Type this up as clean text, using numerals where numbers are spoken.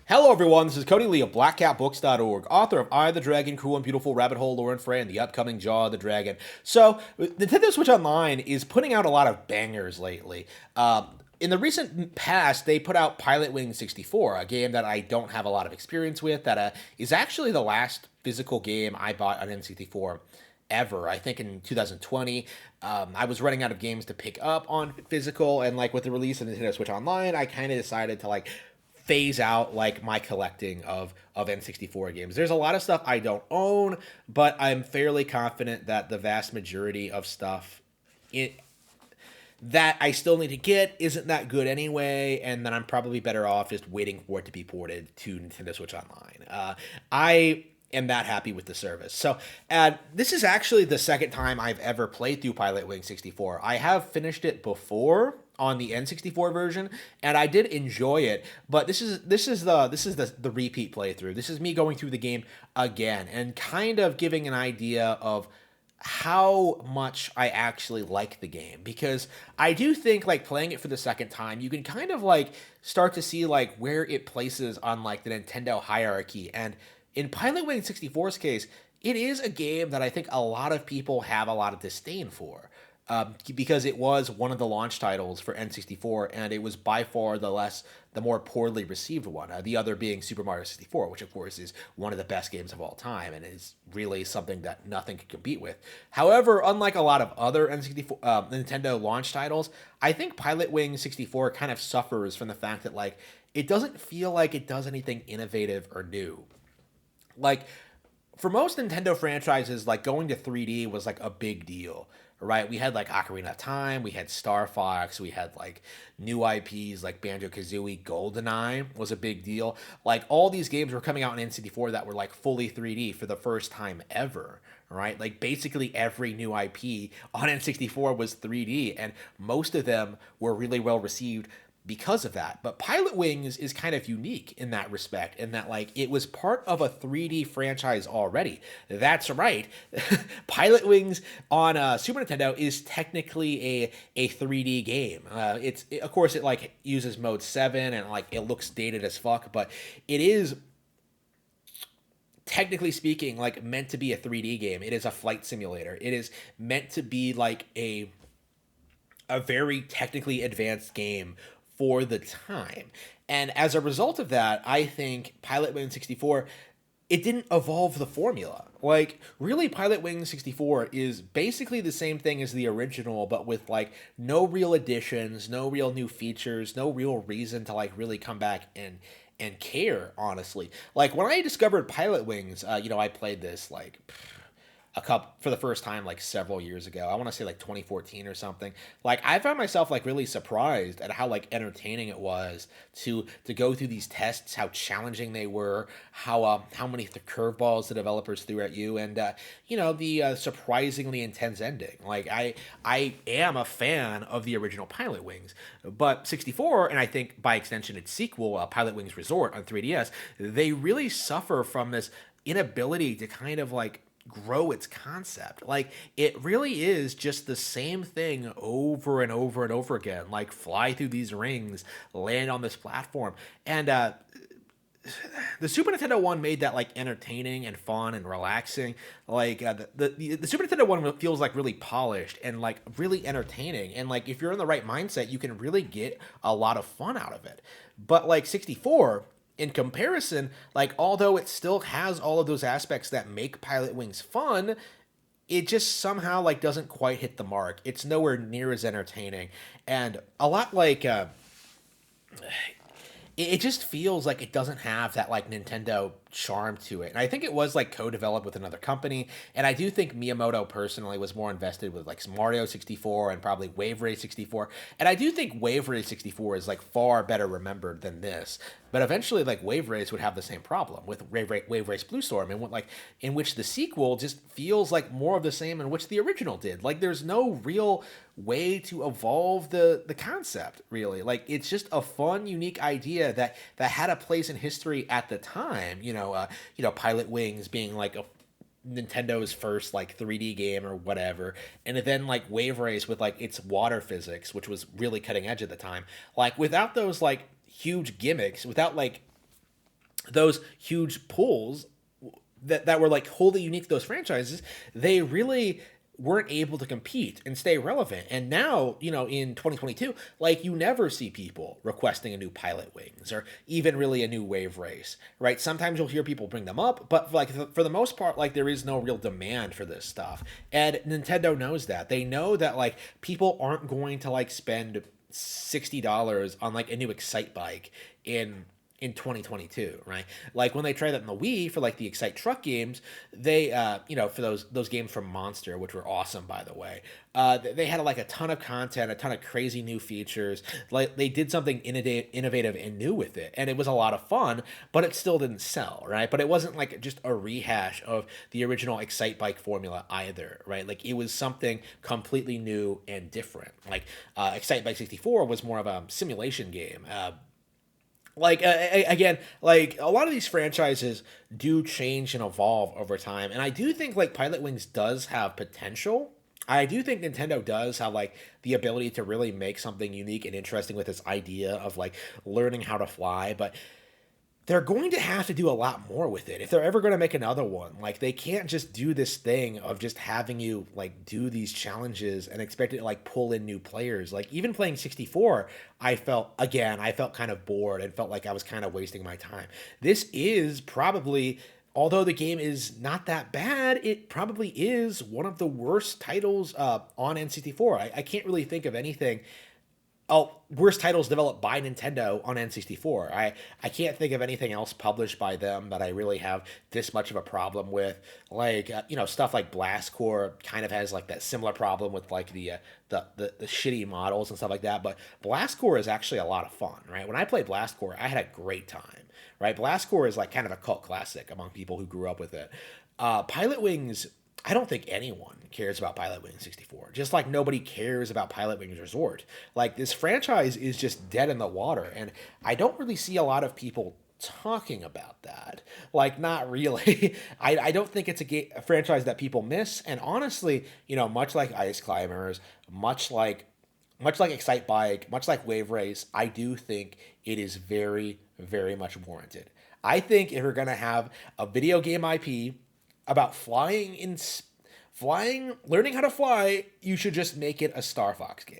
Hello, everyone. This is Cody Lee of BlackCatBooks.org, author of I, the Dragon, Cool and Beautiful, Rabbit Hole, Lore and Frey, and the upcoming Jaw of the Dragon. So, Nintendo Switch Online is putting out a lot of bangers lately. In the recent past, they put out Pilotwings 64, a game that I don't have a lot of experience with, that is actually the last physical game I bought on N64 ever. I think in 2020, I was running out of games to pick up on physical, and like with the release of Nintendo Switch Online, I kind of decided to like phase out like my collecting of N64 games. There's a lot of stuff I don't own, but I'm fairly confident that the vast majority of stuff that I still need to get isn't that good anyway, and then I'm probably better off just waiting for it to be ported to Nintendo Switch Online. I am that happy with the service. So, this is actually the second time I've ever played through Pilotwings 64. I have finished it before on the N64 version, and I did enjoy it. But this is the repeat playthrough. This is me going through the game again and kind of giving an idea of how much I actually like the game, because I do think like playing it for the second time, you can kind of like start to see like where it places on like the Nintendo hierarchy. And in Pilotwings 64's case, it is a game that I think a lot of people have a lot of disdain for. Because it was one of the launch titles for N64, and it was by far the more poorly received one. The other being Super Mario 64, which of course is one of the best games of all time, and is really something that nothing can compete with. However, unlike a lot of other N64 Nintendo launch titles, I think Pilotwings 64 kind of suffers from the fact that like it doesn't feel like it does anything innovative or new. Like for most Nintendo franchises, like going to 3D was like a big deal, right? We had like Ocarina of Time, we had Star Fox, we had like new IPs like Banjo Kazooie, GoldenEye was a big deal. Like all these games were coming out in N64 that were like fully 3D for the first time ever, right? Like basically every new IP on N64 was 3D, and most of them were really well received because of that. But Pilotwings is kind of unique in that respect, in that like it was part of a 3D franchise already. That's right. Pilotwings on Super Nintendo is technically a 3D game. Of course it like uses mode 7 and like it looks dated as fuck, but it is technically speaking like meant to be a 3D game. It is a flight simulator. It is meant to be like a very technically advanced game for the time. And as a result of that, I think Pilotwings 64 it didn't evolve the formula. Like, really, Pilotwings 64 is basically the same thing as the original, but with like no real additions, no real new features, no real reason to like really come back and care, honestly. Like when I discovered Pilotwings, I played this like a couple for the first time like several years ago. I want to say like 2014 or something. Like I found myself like really surprised at how like entertaining it was to go through these tests, how challenging they were, how many curveballs the developers threw at you, and the surprisingly intense ending. Like I am a fan of the original Pilotwings, but 64, and I think by extension its sequel, Pilotwings Resort on 3DS, they really suffer from this inability to kind of like grow its concept. Like it really is just the same thing over and over and over again. Like fly through these rings, land on this platform. And the Super Nintendo one made that like entertaining and fun and relaxing. Like the Super Nintendo one feels like really polished and like really entertaining. And like if you're in the right mindset, you can really get a lot of fun out of it. But like 64, in comparison, like although it still has all of those aspects that make Pilotwings fun, it just somehow like doesn't quite hit the mark. It's nowhere near as entertaining, and a lot like it just feels like it doesn't have that like Nintendo charm to it. And I think it was like co-developed with another company. And I do think Miyamoto personally was more invested with like Mario 64 and probably Wave Race 64. And I do think Wave Race 64 is like far better remembered than this. But eventually, like Wave Race would have the same problem with Wave Race Blue Storm, and like in which the sequel just feels like more of the same in which the original did. Like there's no real way to evolve the concept really. Like it's just a fun, unique idea that had a place in history at the time. Pilotwings being like a Nintendo's first like 3D game or whatever, and then like Wave Race with like its water physics, which was really cutting edge at the time. Like without those like huge gimmicks, without like those huge pulls that were like wholly unique to those franchises, they really weren't able to compete and stay relevant. And now, in 2022, like you never see people requesting a new Pilotwings or even really a new Wave Race, right? Sometimes you'll hear people bring them up, but like for the most part, like there is no real demand for this stuff. And Nintendo knows that. They know that like people aren't going to like spend $60 on like a new Excite bike in 2022, right? Like when they tried that in the Wii for like the Excite Truck games, they for those games from Monster, which were awesome by the way. They had like a ton of content, a ton of crazy new features. Like they did something innovative and new with it, and it was a lot of fun. But it still didn't sell, right? But it wasn't like just a rehash of the original Excite Bike formula either, right? Like it was something completely new and different. Like Excite Bike 64 was more of a simulation game. Again, like a lot of these franchises do change and evolve over time, and I do think like Pilotwings does have potential. I do think Nintendo does have like the ability to really make something unique and interesting with this idea of like learning how to fly, but they're going to have to do a lot more with it if they're ever going to make another one. Like they can't just do this thing of just having you like do these challenges and expect it to like pull in new players. Like even playing 64, I felt kind of bored and felt like I was kind of wasting my time. This is probably, although the game is not that bad, it probably is one of the worst titles on N64. I can't really think of anything. Oh, worst titles developed by Nintendo on N64. I can't think of anything else published by them that I really have this much of a problem with. Like stuff like Blast Corps kind of has like that similar problem with like the shitty models and stuff like that. But Blast Corps is actually a lot of fun, right? When I played Blast Corps, I had a great time, right? Blast Corps is like kind of a cult classic among people who grew up with it. Pilotwings, I don't think anyone cares about Pilotwings 64. Just like nobody cares about Pilotwings Resort. Like this franchise is just dead in the water, and I don't really see a lot of people talking about that. Like not really. I don't think it's a franchise that people miss. And honestly, much like Ice Climbers, much like Excite Bike, much like Wave Race, I do think it is very, very much warranted. I think if we're gonna have a video game IP about learning how to fly, you should just make it a Star Fox game.